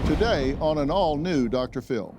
Today on an all-new Dr. Phil.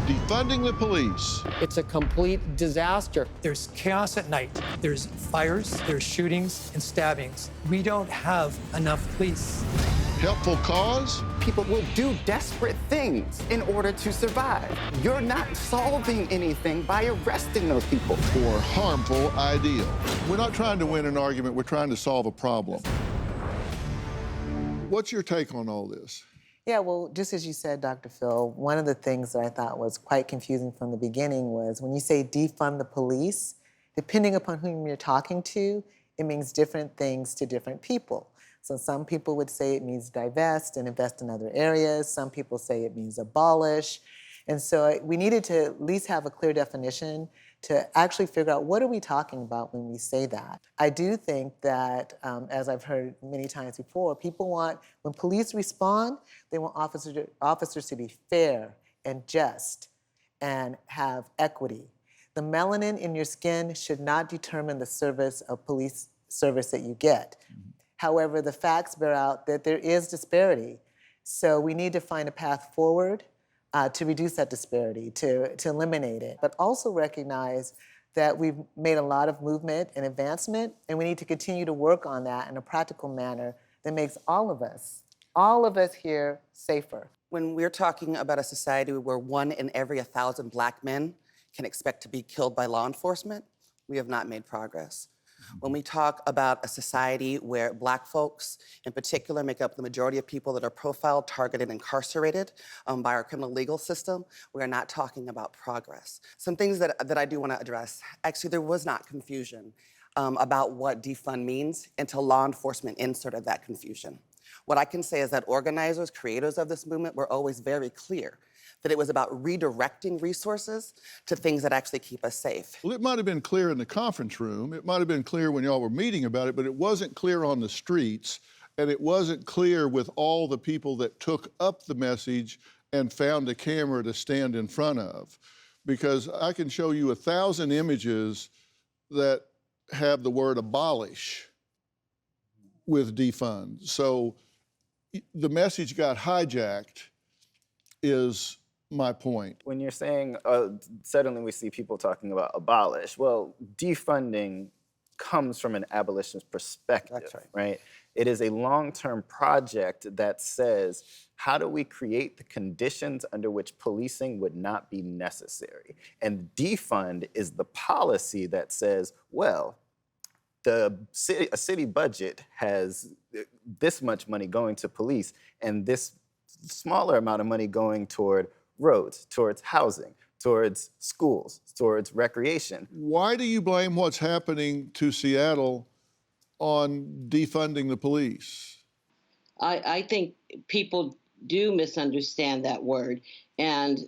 Defunding the police. It's a complete disaster. There's chaos at night. There's fires, there's shootings and stabbings. We don't have enough police. Helpful cause? People will do desperate things in order to survive. You're not solving anything by arresting those people. Or harmful ideal. We're not trying to win an argument, we're trying to solve a problem. What's your take on all this? Yeah, well, just as you said, Dr. Phil, one of the things that I thought was quite confusing from the beginning was when you say defund the police, depending upon whom you're talking to, it means different things to different people. So some people would say it means divest and invest in other areas. Some people say it means abolish. And so we needed to at least have a clear definition to actually figure out what are we talking about when we say that. I do think that, as I've heard many times before, people want, when police respond, they want officers to be fair and just and have equity. The melanin in your skin should not determine the service of police service that you get. However, the facts bear out that there is disparity. So we need to find a path forward to reduce that disparity, to eliminate it, but also recognize that we've made a lot of movement and advancement, and we need to continue to work on that in a practical manner that makes all of us here safer. When we're talking about a society where 1 in every 1,000 Black men can expect to be killed by law enforcement, we have not made progress. When we talk about a society where Black folks, in particular, make up the majority of people that are profiled, targeted, incarcerated by our criminal legal system, we are not talking about progress. Some things that I do want to address. Actually, there was not confusion about what defund means until law enforcement inserted that confusion. What I can say is that organizers, creators of this movement were always very clear that it was about redirecting resources to things that actually keep us safe. Well, it might have been clear in the conference room, it might have been clear when y'all were meeting about it, but it wasn't clear on the streets, and it wasn't clear with all the people that took up the message and found a camera to stand in front of. Because I can show you 1,000 images that have the word abolish with defund. So the message got hijacked is my point. When you're saying, suddenly we see people talking about abolish, well, defunding comes from an abolitionist perspective, That's right. It is a long-term project that says, how do we create the conditions under which policing would not be necessary? And defund is the policy that says, well, a city budget has this much money going to police and this smaller amount of money going toward roads, towards housing, towards schools, towards recreation. Why do you blame what's happening to Seattle on defunding the police? I think people do misunderstand that word, and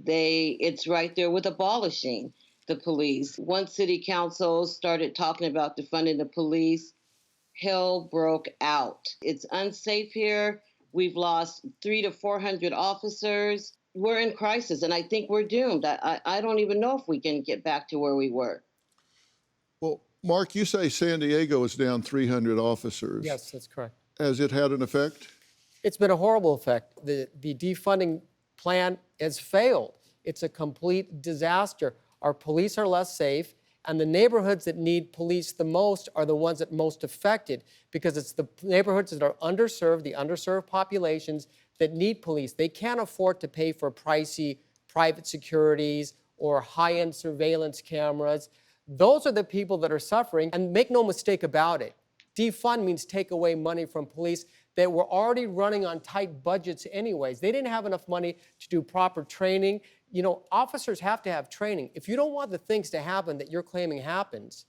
it's right there with abolishing the police. Once city council started talking about defunding the police, hell broke out. It's unsafe here. We've lost 300 to 400 officers. We're in crisis, and I think we're doomed. I don't even know if we can get back to where we were. Well, Mark, you say San Diego is down 300 officers. Yes, that's correct. Has it had an effect? It's been a horrible effect. The defunding plan has failed. It's a complete disaster. Our police are less safe, and the neighborhoods that need police the most are the ones that most affected, because it's the neighborhoods that are underserved, the underserved populations that need police. They can't afford to pay for pricey private securities or high-end surveillance cameras. Those are the people that are suffering, and make no mistake about it. Defund means take away money from police that were already running on tight budgets anyways. They didn't have enough money to do proper training. You know, officers have to have training. If you don't want the things to happen that you're claiming happens,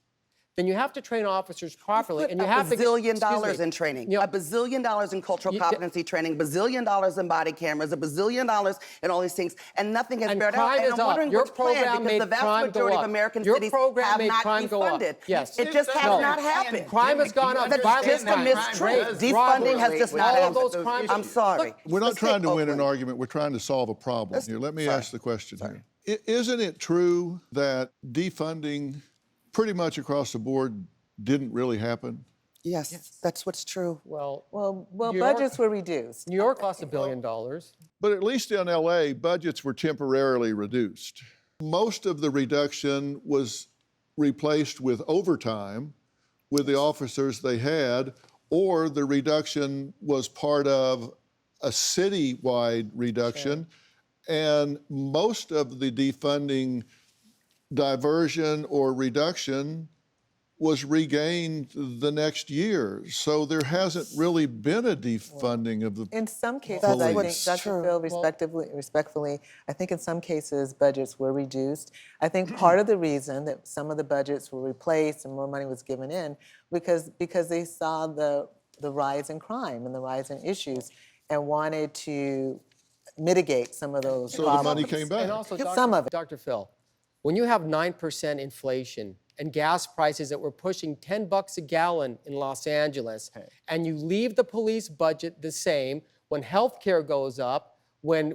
then you have to train officers properly, and you have to get $1 bazillion in training, You know, $1 bazillion in cultural competency training, $1 bazillion in body cameras, $1 bazillion in all these things, and nothing has and bared out. crime And is I'm wondering up. Your which plan, program because made the vast crime majority go of up. American Your cities program have made not crime go up. defunded. Yes. It just has No. not happened. Crime has gone up. That's just a mistruth. Defunding has just not all of happened. those crimes. I'm sorry. We're not Let's trying take to win an Oakland. argument, we're trying to solve a problem here. Let me Sorry. ask the question here. Isn't it true that defunding pretty much across the board didn't really happen? Yes, that's what's true. Well, Well, New York- budgets were reduced. New York lost $1 billion. But at least in LA, budgets were temporarily reduced. Most of the reduction was replaced with overtime with the officers they had, or the reduction was part of a citywide reduction. And most of the defunding, diversion, or reduction was regained the next year. So there hasn't really been a defunding of the In some cases, That's I think, what's Dr. true. Phil, respectfully, I think in some cases budgets were reduced. I think part of the reason that some of the budgets were replaced and more money was given in because they saw the rise in crime and the rise in issues and wanted to mitigate some of those so the problems. money came back. And also, Some of it. Dr. Phil, when you have 9% inflation and gas prices that were pushing $10 a gallon in Los Angeles, and you leave the police budget the same, when healthcare goes up, when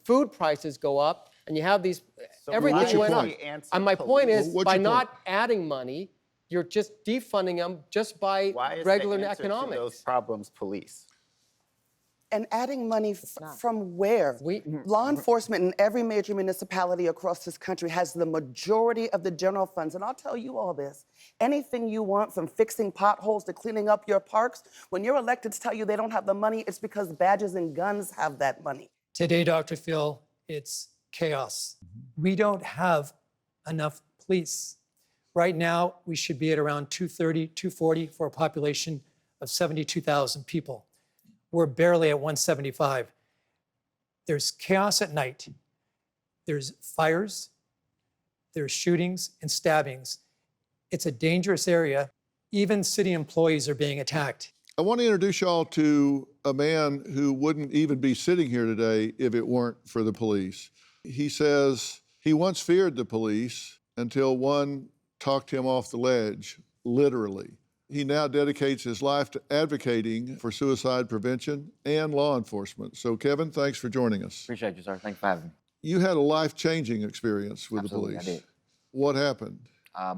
food prices go up, and you have these, what's everything your went up. point? And my point is, Well, what's by your not point? adding money, you're just defunding them just by Why is regular the answer economics. to those problems police? And adding money from where? Law enforcement in every major municipality across this country has the majority of the general funds. And I'll tell you all this. Anything you want, from fixing potholes to cleaning up your parks, when your electeds tell you they don't have the money, it's because badges and guns have that money. Today, Dr. Phil, it's chaos. We don't have enough police. Right now, we should be at around 230, 240 for a population of 72,000 people. We're barely at 175. There's chaos at night. There's fires, there's shootings and stabbings. It's a dangerous area. Even city employees are being attacked. I want to introduce y'all to a man who wouldn't even be sitting here today if it weren't for the police. He says he once feared the police until one talked him off the ledge, literally. He now dedicates his life to advocating for suicide prevention and law enforcement. So, Kevin, thanks for joining us. Appreciate you, sir. Thanks for having me. You had a life-changing experience with Absolutely, the I police. did. What happened?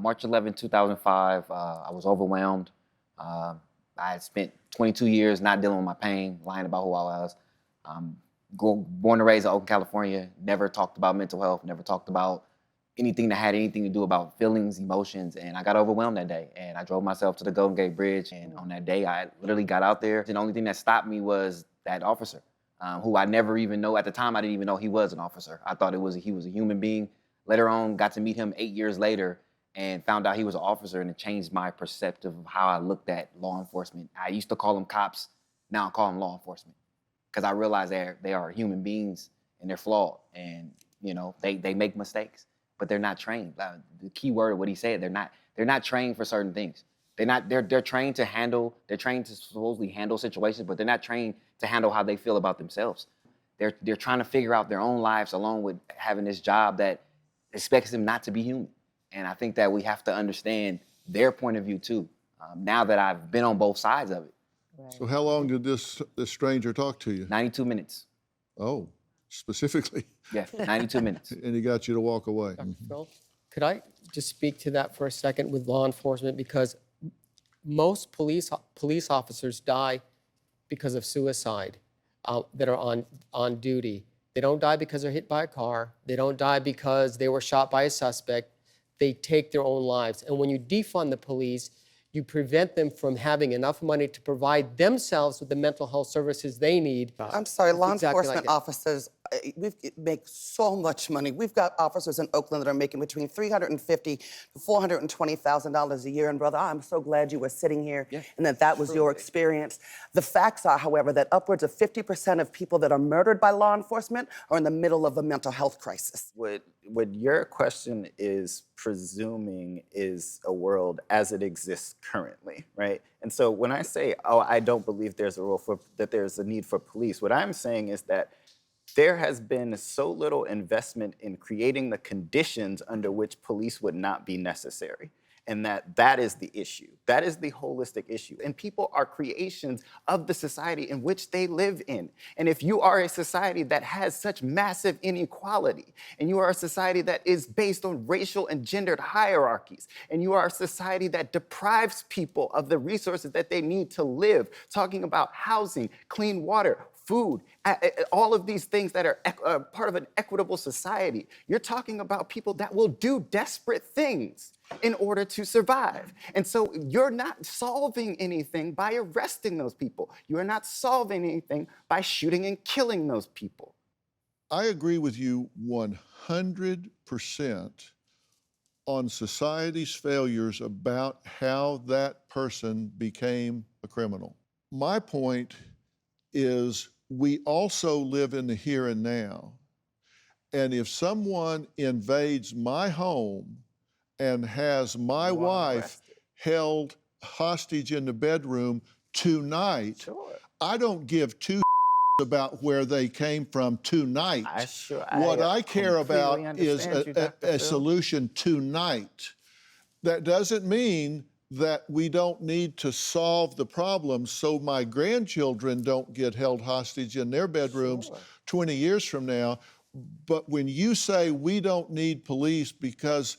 March 11, 2005, I was overwhelmed. I had spent 22 years not dealing with my pain, lying about who I was. Born and raised in Oakland, California, never talked about mental health, never talked about anything that had anything to do about feelings, emotions, and I got overwhelmed that day. And I drove myself to the Golden Gate Bridge, and on that day, I literally got out there. And the only thing that stopped me was that officer, who I never even know. At the time, I didn't even know he was an officer. I thought he was a human being. Later on, got to meet him 8 years later and found out he was an officer, and it changed my perspective of how I looked at law enforcement. I used to call them cops, now I call them law enforcement, because I realize they are human beings and they're flawed, and you know they make mistakes, but they're not trained. The key word of what he said, they're not trained for certain things. They're trained to handle, they're trained to supposedly handle situations, but they're not trained to handle how they feel about themselves. They're trying to figure out their own lives along with having this job that expects them not to be human. And I think that we have to understand their point of view too. Now that I've been on both sides of it. So how long did this stranger talk to you? 92 minutes. Oh, specifically. Yeah, 92 minutes. And he got you to walk away. Dr. Phil, could I just speak to that for a second with law enforcement? Because most police officers die because of suicide that are on duty. They don't die because they're hit by a car. They don't die because they were shot by a suspect. They take their own lives. And when you defund the police, you prevent them from having enough money to provide themselves with the mental health services they need. I'm sorry, law Exactly like enforcement that. officers make so much money. We've got officers in Oakland that are making between $350,000 to $420,000 a year. And brother, I'm so glad you were sitting here and that was your experience. The facts are, however, that upwards of 50% of people that are murdered by law enforcement are in the middle of a mental health crisis. What your question is presuming is a world as it exists currently, right? And so when I say, oh, I don't believe there's a need for police, what I'm saying is that there has been so little investment in creating the conditions under which police would not be necessary. And that is the issue. That is the holistic issue. And people are creations of the society in which they live in. And if you are a society that has such massive inequality, and you are a society that is based on racial and gendered hierarchies, and you are a society that deprives people of the resources that they need to live, talking about housing, clean water, food, all of these things that are part of an equitable society. You're talking about people that will do desperate things in order to survive. And so you're not solving anything by arresting those people. You are not solving anything by shooting and killing those people. I agree with you 100% on society's failures about how that person became a criminal. My point is we also live in the here and now. And if someone invades my home and has my You want 'em wife arrested. held hostage in the bedroom tonight, Sure. I don't give two about where they came from tonight. What I care about is a solution tonight. That doesn't mean that we don't need to solve the problem so my grandchildren don't get held hostage in their bedrooms 20 years from now. But when you say we don't need police because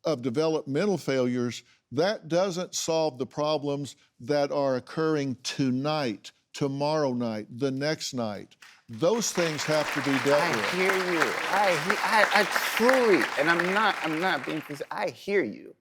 of developmental failures, that doesn't solve the problems that are occurring tonight, tomorrow night, the next night. Those things have to be dealt I with. hear you. I truly, and I'm not being facetious, I hear you.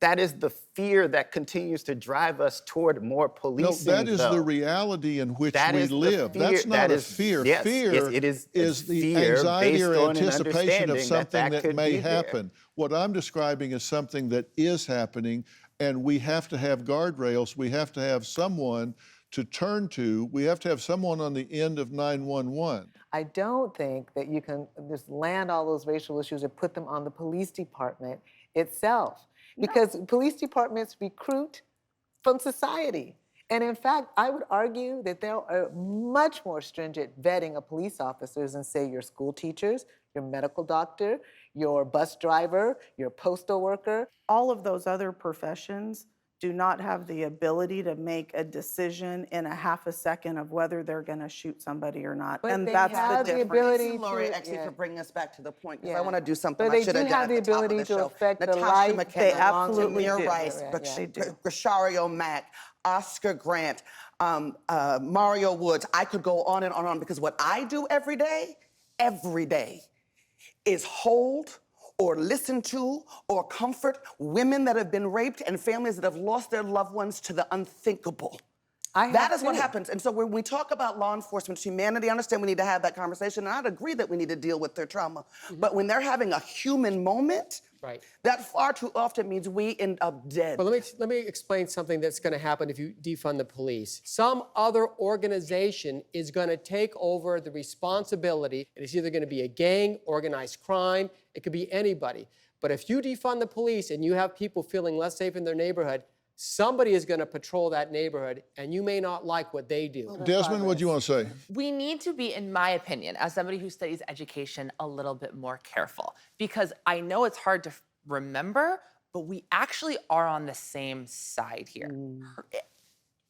That is the fear that continues to drive us toward more No, policing, that is the though. reality in which That we is the live. fear- That's not that a is- fear. yes, Fear yes, it is the fear anxiety or based on an anticipation of understanding that something that could may be there. happen. What I'm describing is something that is happening, and we have to have guardrails. We have to have someone to turn to. We have to have someone on the end of 911. I don't think that you can just land all those racial issues and put them on the police department itself. Because police departments recruit from society. And in fact, I would argue that there are much more stringent vetting of police officers than, say, your school teachers, your medical doctor, your bus driver, your postal worker. All of those other professions do not have the ability to make a decision in a half a second of whether they're going to shoot somebody or not. But And they that's have the the difference. ability Thank you, Lori, to- actually, yeah. for bringing us back to the point, because Yeah. I want to do something But I they should do have done have at the the top of ability the to show. affect the Natasha life. McKenna, They absolutely Tamir do. Rice, They do. Grishario Mack, Oscar Grant, Mario Woods. I could go on and on because what I do every day, is hold or listen to or comfort women that have been raped and families that have lost their loved ones to the unthinkable. That is what happens. And so when we talk about law enforcement's humanity, I understand we need to have that conversation, and I'd agree that we need to deal with their trauma. But when they're having a human moment, Right. that far too often means we end up dead. But let me explain something that's going to happen if you defund the police. Some other organization is going to take over the responsibility. And it's either going to be a gang, organized crime, it could be anybody. But if you defund the police and you have people feeling less safe in their neighborhood, somebody is going to patrol that neighborhood, and you may not like what they do. Desmond, what do you want to say? We need to be, in my opinion, as somebody who studies education, a little bit more careful, because I know it's hard to remember, but we actually are on the same side here.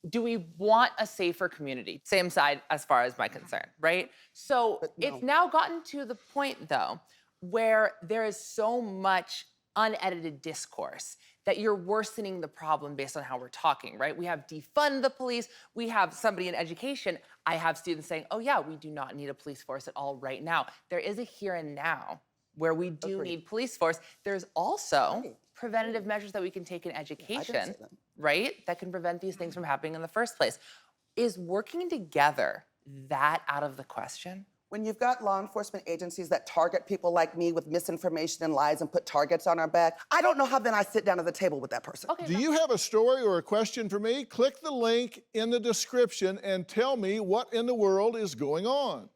Do we want a safer community? Same side as far as my concern, right? So it's now gotten to the point, though, where there is so much unedited discourse that you're worsening the problem based on how we're talking, right? We have defund the police. We have somebody in education. I have students saying, oh yeah, we do not need a police force at all right now. There is a here and now where we do need police force. There's also preventative measures that we can take in education, right? That can prevent these things from happening in the first place. Is working together that out of the question? When you've got law enforcement agencies that target people like me with misinformation and lies and put targets on our back, I don't know how then I sit down at the table with that person. Okay. Do you have a story or a question for me? Click the link in the description and tell me what in the world is going on.